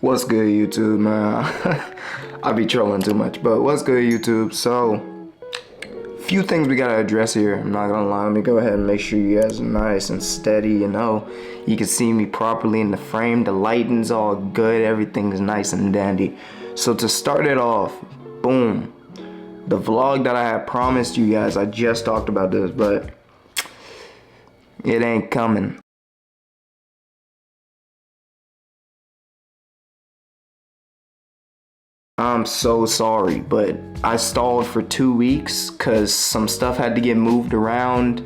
What's good, YouTube, man? I be trolling too much, but what's good, YouTube? So, few things we gotta address here. I'm not gonna lie. Let me go ahead and make sure you guys are nice and steady. You know, you can see me properly in the frame. The lighting's all good. Everything's nice and dandy. So to start it off, boom. The vlog that I had promised you guys, I just talked about this, but it ain't coming. I'm so sorry, but I stalled for 2 weeks because some stuff had to get moved around.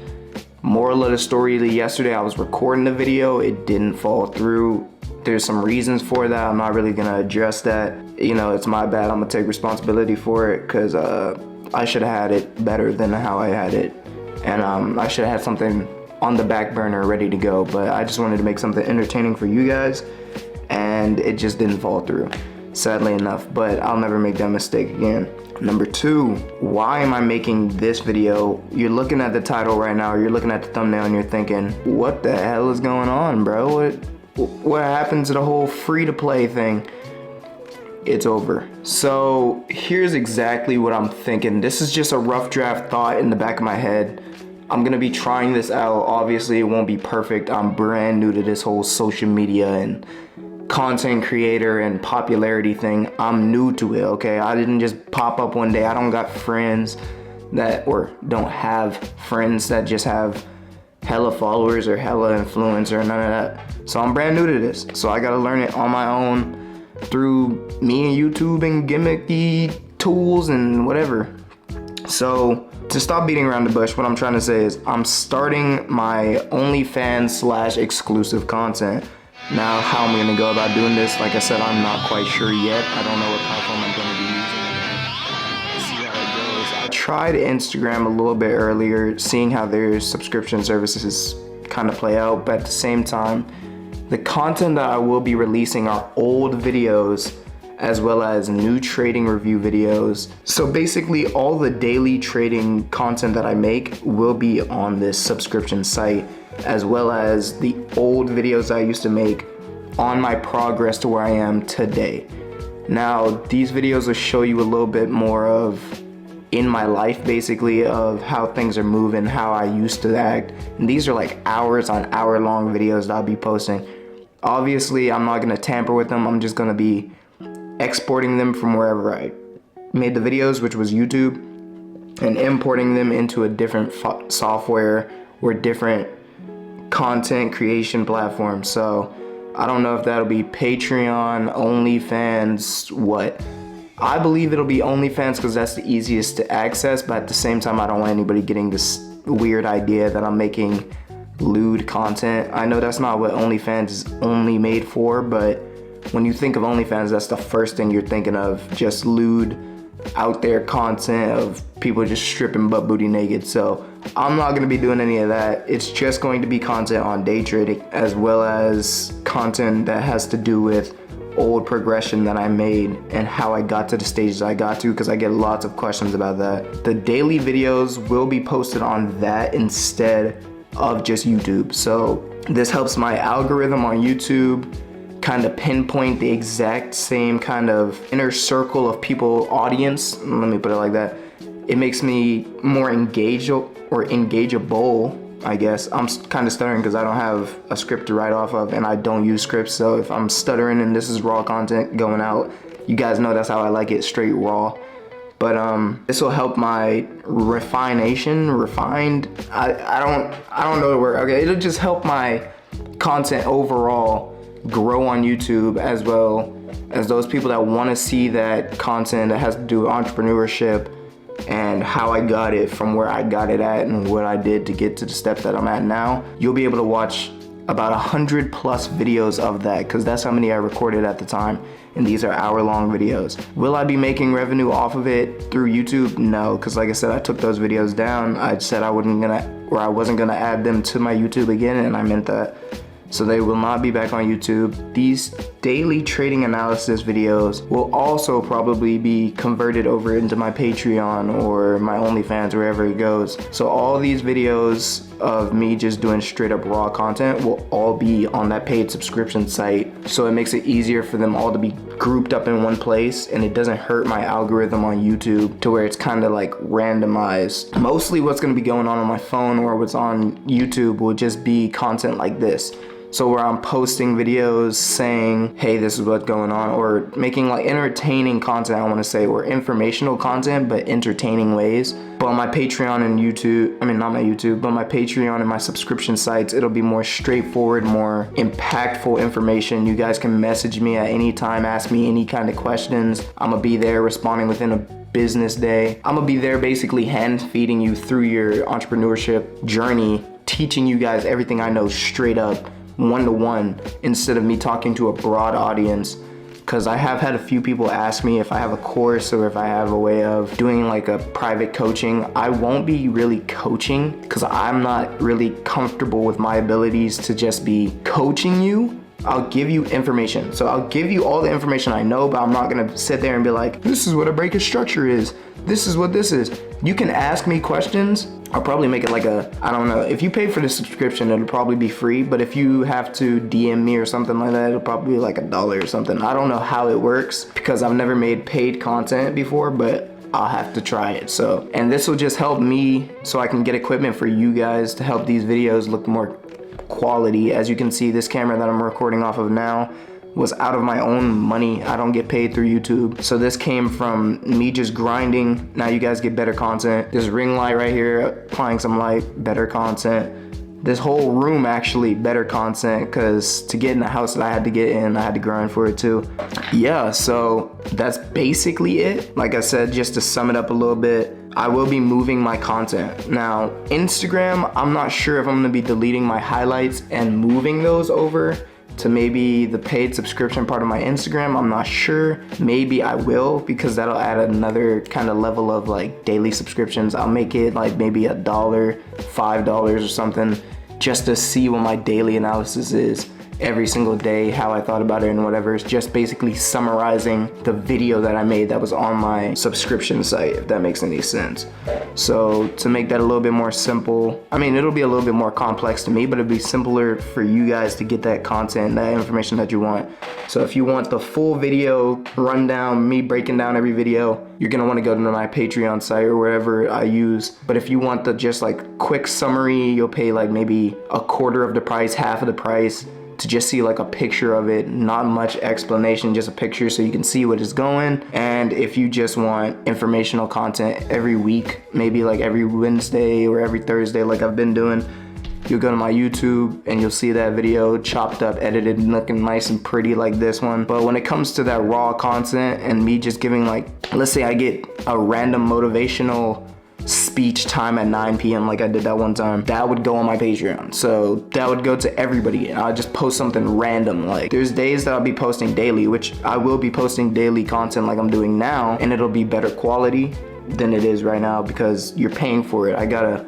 Moral of the story, yesterday I was recording the video, it didn't fall through. There's some reasons for that. I'm not really gonna address that. You know, it's my bad. I'm gonna take responsibility for it because I should have had it better than how I had it. And I should have had something on the back burner ready to go, but I just wanted to make something entertaining for you guys and it just didn't fall through. Sadly enough, but I'll never make that mistake again. Number two, why am I making this video? You're looking at the title right now, or you're looking at the thumbnail and you're thinking, what the hell is going on, bro? What happened to the whole free-to-play thing? It's over. So here's exactly what I'm thinking. This is just a rough draft thought in the back of my head. I'm gonna be trying this out. Obviously it won't be perfect. I'm brand new to this whole social media and content creator and popularity thing. I'm new to it, okay? I didn't just pop up one day. I don't got friends that, or don't have friends that just have hella followers or hella influence or none of that. So I'm brand new to this. So I gotta learn it on my own through me and YouTube and gimmicky tools and whatever. So to stop beating around the bush, what I'm trying to say is I'm starting my OnlyFans / exclusive content. Now, how I'm gonna go about doing this, like I said, I'm not quite sure yet. I don't know what platform I'm gonna be using. Let's see how it goes. I tried Instagram a little bit earlier, seeing how their subscription services kind of play out, but at the same time, the content that I will be releasing are old videos as well as new trading review videos. So basically all the daily trading content that I make will be on this subscription site, as well as the old videos I used to make on my progress to where I am today. Now, these videos will show you a little bit more of in my life, basically, of how things are moving, how I used to act. And these are like hours on hour long videos that I'll be posting. Obviously, I'm not gonna tamper with them. I'm just gonna be exporting them from wherever I made the videos, which was YouTube, and importing them into a different software or different content creation platform. So I don't know if that'll be Patreon, OnlyFans, what. I believe it'll be OnlyFans because that's the easiest to access, but at the same time I don't want anybody getting this weird idea that I'm making lewd content. I know that's not what OnlyFans is only made for, but when you think of OnlyFans, that's the first thing you're thinking of, just lewd out there content of people just stripping butt booty naked. So I'm not gonna be doing any of that. It's just going to be content on day trading, as well as content that has to do with old progression that I made and how I got to the stages I got to, because I get lots of questions about that. The daily videos will be posted on that instead of just YouTube. So this helps my algorithm on YouTube kind of pinpoint the exact same kind of inner circle of people, audience, let me put it like that. It makes me more engageable, I guess. I'm kind of stuttering because I don't have a script to write off of and I don't use scripts, so if I'm stuttering and this is raw content going out, you guys know that's how I like it, straight raw. But this will help my refined, I don't know the word, okay, it'll just help my content overall grow on YouTube, as well as those people that want to see that content that has to do with entrepreneurship and how I got it from where I got it at and what I did to get to the steps that I'm at now. You'll be able to watch about 100+ videos of that, because that's how many I recorded at the time, and these are hour-long videos. Will I be making revenue off of it through YouTube? No, because like I said, I took those videos down. I said I wasn't gonna add them to my YouTube again, and I meant that. So they will not be back on YouTube. These daily trading analysis videos will also probably be converted over into my Patreon or my OnlyFans, wherever it goes. So all these videos of me just doing straight up raw content will all be on that paid subscription site. So it makes it easier for them all to be grouped up in one place, and it doesn't hurt my algorithm on YouTube to where it's kind of like randomized. Mostly what's going to be going on my phone or what's on YouTube will just be content like this. So where I'm posting videos saying, hey, this is what's going on, or making like entertaining content, I want to say, or informational content, but entertaining ways. But on my Patreon and YouTube, I mean, not my YouTube, but my Patreon and my subscription sites, it'll be more straightforward, more impactful information. You guys can message me at any time, ask me any kind of questions. I'm gonna be there responding within a business day. I'm gonna be there basically hand feeding you through your entrepreneurship journey, teaching you guys everything I know straight up, one-to-one, instead of me talking to a broad audience. Because I have had a few people ask me if I have a course or if I have a way of doing like a private coaching. I won't be really coaching because I'm not really comfortable with my abilities to just be coaching you. I'll give you information. So I'll give you all the information I know, but I'm not gonna sit there and be like, this is what a breakage structure is. This is what this is. You can ask me questions. I'll probably make it like I don't know. If you pay for the subscription, it'll probably be free. But if you have to DM me or something like that, it'll probably be like $1 or something. I don't know how it works because I've never made paid content before, but I'll have to try it. So, and this will just help me so I can get equipment for you guys to help these videos look more quality. As you can see, this camera that I'm recording off of now was out of my own money. I don't get paid through YouTube. So this came from me just grinding. Now you guys get better content. This ring light right here, applying some light, better content. This whole room actually, better content, because to get in the house that I had to get in, I had to grind for it too. Yeah, so that's basically it. Like I said, just to sum it up a little bit, I will be moving my content. Now, Instagram, I'm not sure if I'm gonna be deleting my highlights and moving those over to maybe the paid subscription part of my Instagram. I'm not sure. Maybe I will, because that'll add another kind of level of like daily subscriptions. I'll make it like maybe $1, $5 or something, just to see what my daily analysis is every single day, how I thought about it and whatever. It's just basically summarizing the video that I made that was on my subscription site, if that makes any sense. So to make that a little bit more simple, I mean, it'll be a little bit more complex to me, but it'll be simpler for you guys to get that content, that information that you want. So if you want the full video rundown, me breaking down every video, you're gonna wanna go to my Patreon site or wherever I use. But if you want the just like quick summary, you'll pay like maybe a quarter of the price, half of the price, to just see like a picture of it, not much explanation, just a picture so you can see what is going. And if you just want informational content every week, maybe like every Wednesday or every Thursday like I've been doing, you'll go to my YouTube and you'll see that video chopped up, edited, looking nice and pretty like this one. But when it comes to that raw content and me just giving like, let's say I get a random motivational speech time at 9 p.m. like I did that one time, that would go on my Patreon. So that would go to everybody and I'll just post something random. Like there's days that I'll be posting daily, which I will be posting daily content like I'm doing now, and it'll be better quality than it is right now because you're paying for it. I gotta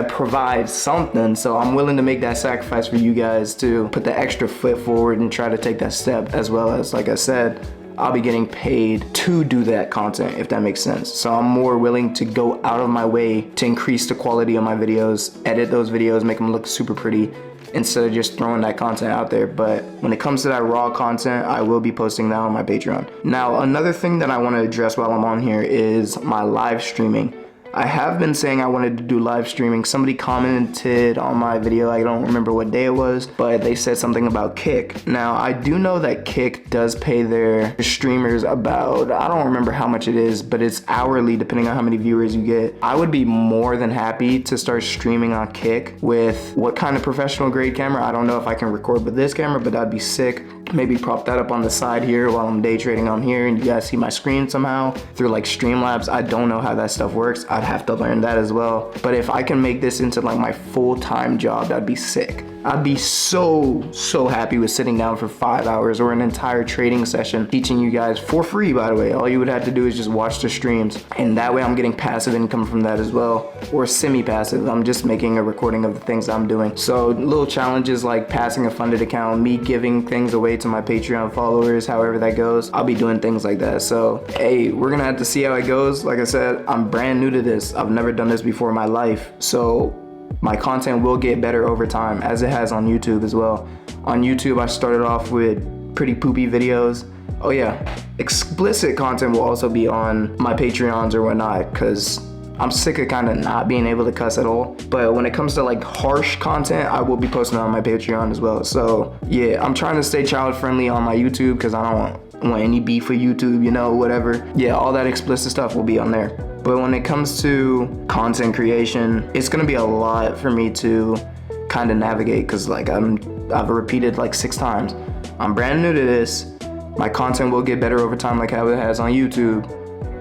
provide something, so I'm willing to make that sacrifice for you guys to put the extra foot forward and try to take that step, as well as, like I said, I'll be getting paid to do that content, if that makes sense. So I'm more willing to go out of my way to increase the quality of my videos, edit those videos, make them look super pretty, instead of just throwing that content out there. But when it comes to that raw content, I will be posting that on my Patreon. Now, another thing that I want to address while I'm on here is my live streaming. I have been saying I wanted to do live streaming. Somebody commented on my video, I don't remember what day it was, but they said something about Kick. Now, I do know that Kick does pay their streamers about, I don't remember how much it is, but it's hourly depending on how many viewers you get. I would be more than happy to start streaming on Kick with what kind of professional grade camera. I don't know if I can record with this camera, but that'd be sick. Maybe prop that up on the side here while I'm day trading on here and you guys see my screen somehow through like Streamlabs. I don't know how that stuff works. I'd have to learn that as well. But if I can make this into like my full-time job, that'd be sick. I'd be so happy with sitting down for 5 hours or an entire trading session teaching you guys for free, by the way. All you would have to do is just watch the streams, and that way I'm getting passive income from that as well, or semi-passive. I'm just making a recording of the things I'm doing. So little challenges like passing a funded account, me giving things away to my Patreon followers, however that goes, I'll be doing things like that. So hey, we're gonna have to see how it goes. Like I said, I'm brand new to this. I've never done this before in my life, so my content will get better over time, as it has on YouTube as well. On YouTube, I started off with pretty poopy videos. Oh yeah, explicit content will also be on my Patreons or whatnot, because I'm sick of kind of not being able to cuss at all. But when it comes to like harsh content, I will be posting on my Patreon as well. So yeah, I'm trying to stay child friendly on my YouTube because I don't want any beef with YouTube, you know, whatever. Yeah, all that explicit stuff will be on there. But when it comes to content creation, it's gonna be a lot for me to kind of navigate, because like I've repeated like 6 times, I'm brand new to this. My content will get better over time, like how it has on YouTube.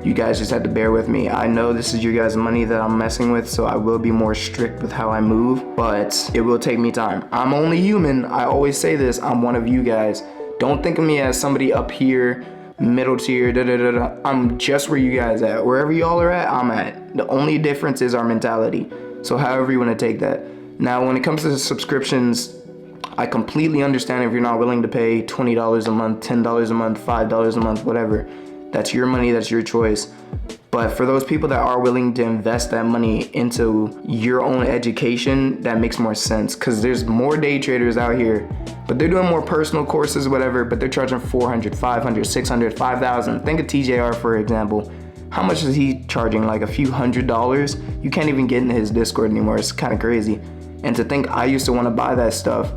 You guys just have to bear with me. I know this is your guys' money that I'm messing with, so I will be more strict with how I move, but it will take me time. I'm only human. I always say this, I'm one of you guys. Don't think of me as somebody up here, middle tier, I'm just where you guys at. Wherever y'all are at, I'm at. The only difference is our mentality. So however you want to take that. Now, when it comes to subscriptions, I completely understand if you're not willing to pay $20 a month, $10 a month, $5 a month, whatever. That's your money, that's your choice. But for those people that are willing to invest that money into your own education, that makes more sense, because there's more day traders out here, but they're doing more personal courses, whatever, but they're charging $400, $500, $600, $5,000. Think of TJR, for example. How much is he charging? Like a few $100s? You can't even get into his Discord anymore. It's kind of crazy. And to think I used to want to buy that stuff,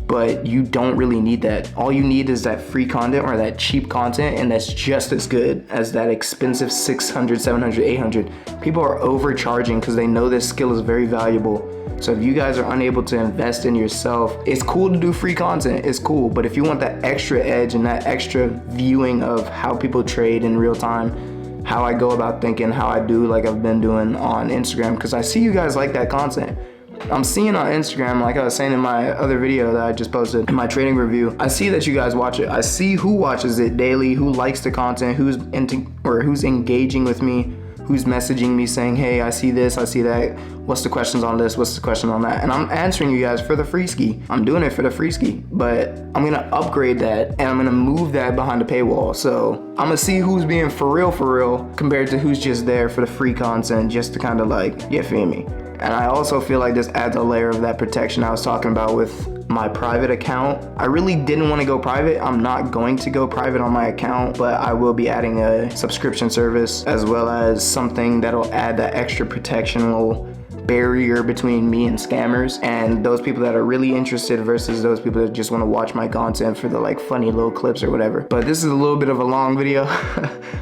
but you don't really need that. All you need is that free content or that cheap content, and that's just as good as that expensive $600, $700, $800. People are overcharging because they know this skill is very valuable. So if you guys are unable to invest in yourself, it's cool to do free content, it's cool, but if you want that extra edge and that extra viewing of how people trade in real time, how I go about thinking, how I do like I've been doing on Instagram, because I see you guys like that content. I'm seeing on Instagram, like I was saying in my other video that I just posted in my trading review, I see that you guys watch it. I see who watches it daily, who likes the content, who's engaging with me, who's messaging me saying, hey, I see this, I see that. What's the questions on this? What's the question on that? And I'm answering you guys for the free ski. I'm doing it for the free ski, but I'm gonna upgrade that and I'm gonna move that behind the paywall. So I'm gonna see who's being for real compared to who's just there for the free content just to kind of like, you feel me? And I also feel like this adds a layer of that protection I was talking about with my private account. I really didn't want to go private. I'm not going to go private on my account, but I will be adding a subscription service as well as something that'll add that extra protectional barrier between me and scammers and those people that are really interested versus those people that just want to watch my content for the like funny little clips or whatever. But this is a little bit of a long video.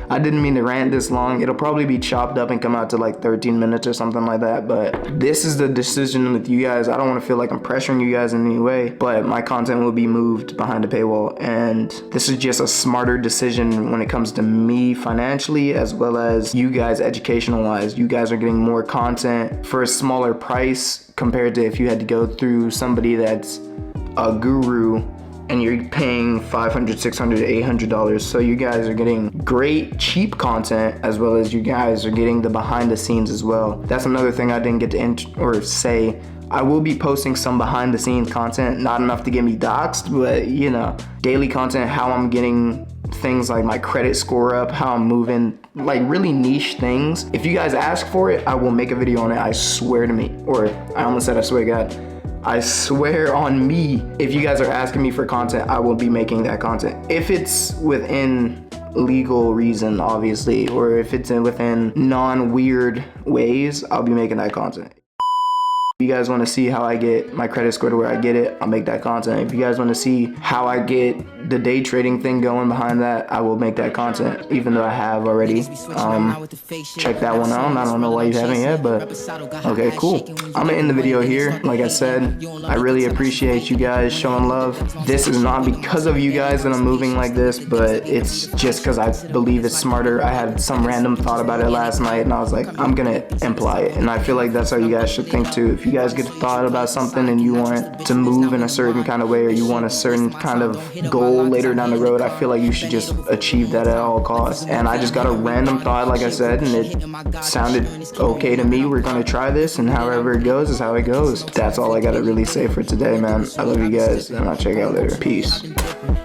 I didn't mean to rant this long. It'll probably be chopped up and come out to like 13 minutes or something like that, but this is the decision with you guys. I don't want to feel like I'm pressuring you guys in any way, but my content will be moved behind the paywall, and this is just a smarter decision when it comes to me financially as well as you guys educational wise. You guys are getting more content for a smaller price compared to if you had to go through somebody that's a guru and you're paying $500, $600, $800. So you guys are getting great cheap content as well as you guys are getting the behind the scenes as well. That's another thing I didn't get to say. I will be posting some behind the scenes content, not enough to get me doxxed, but you know, daily content, how I'm getting things like my credit score up, how I'm moving, like really niche things. If you guys ask for it, I will make a video on it, I swear to me. Or I almost said I swear to God. I swear on me, if you guys are asking me for content, I will be making that content. If it's within legal reason, obviously, or if it's within non-weird ways, I'll be making that content. If you guys want to see how I get my credit score to where I get it, I'll make that content. If you guys want to see how I get the day trading thing going behind that, I will make that content, even though I have already. Check that one out. I don't know why you haven't yet, but okay, cool. I'm gonna end the video here. Like I said, I really appreciate you guys showing love. This is not because of you guys that I'm moving like this, but it's just because I believe it's smarter. I had some random thought about it last night and I was like, I'm gonna imply it. And I feel like that's how you guys should think too. If you you guys get thought about something and you want to move in a certain kind of way, or you want a certain kind of goal later down the road, I feel like you should just achieve that at all costs. And I just got a random thought, like I said, and it sounded okay to me. We're gonna try this, and however it goes is how it goes. That's all I gotta really say for today, man. I love you guys, and I'll check you out later. Peace.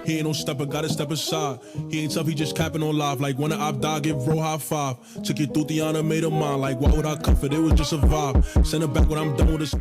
He ain't no stepper, gotta step aside. He ain't tough, he just capping on live. Like when I dog, give bro high five. Took you through the honor, made a mind. Like why would I comfort? It was just a vibe. Send it back when I'm done with this.